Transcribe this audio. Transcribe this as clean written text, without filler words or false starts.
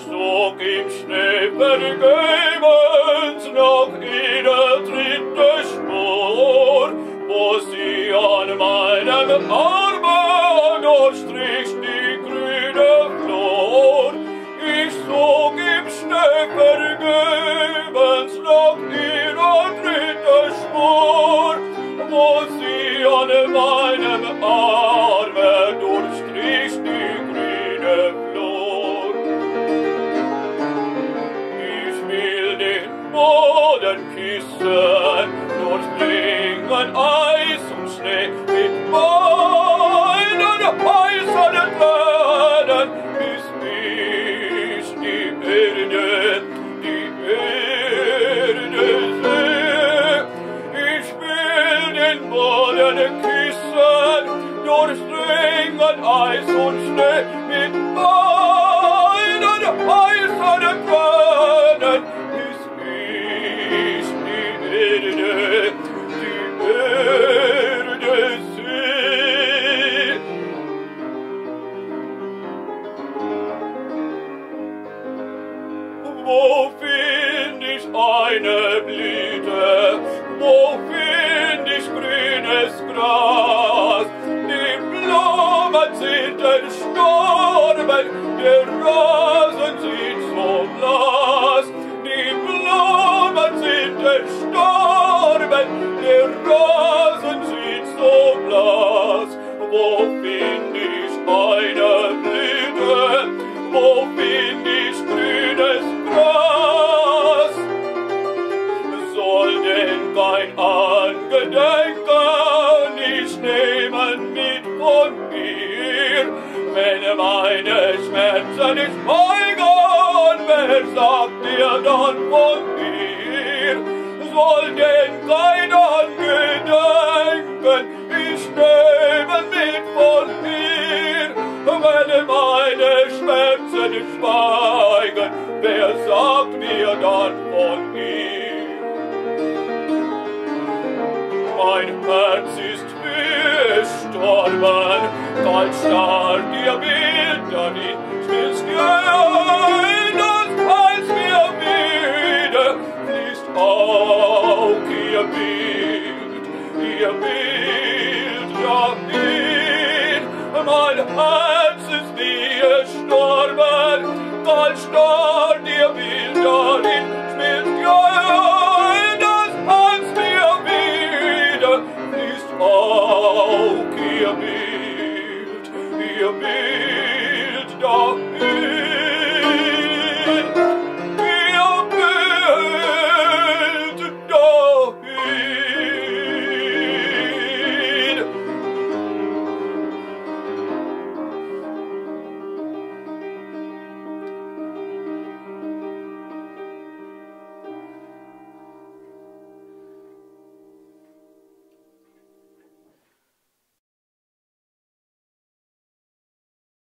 zog im Schnee vergebens nach jeder dritte Spur, wo sie an meinem Arme durchstrich die grüne Flor. Ich zog im Schnee vergebens nach ihrer dritten Spur, wo sie an meinem Arme durchstrich die grüne Flor. Ich will den Boden küssen, durchdringen Eis und Schnee mit meinen heißen Tränen, bis ich die Erde sehe. Ich will den Boden küssen, durchdringen Eis und Schnee mit meinen heißen Tränen, bis ich die Erde sehe. Wo find ich eine Blüte? Wo find ich grünes Gras? Die Blumen sind erstorben, der Rasen sieht so blass. Die Blumen sind erstorben, der Rasen sieht so blass. Wo find ich eine Blüte? Wo find ich grünes Gras? Soll denn kein Angedenken nicht nehmen mit von mir, wenn meine Schmerzen nicht schweigen, wer sagt dir dann von mir? Soll denn kein Angedenken nicht nehmen mit von mir, wenn meine Schmerzen nicht schweigen, wer sagt mir dann von mir? Mein Herz ist gestorben, kalt starr dir Bilder nicht, stillst gehen, das als mir wieder fließt auch ihr Bild ja nicht. Mein Herz ist wie gestorben, kalt starr dir Bilder nicht, stillst gehen, das als mir wieder fließt auch ihr Bild da nicht.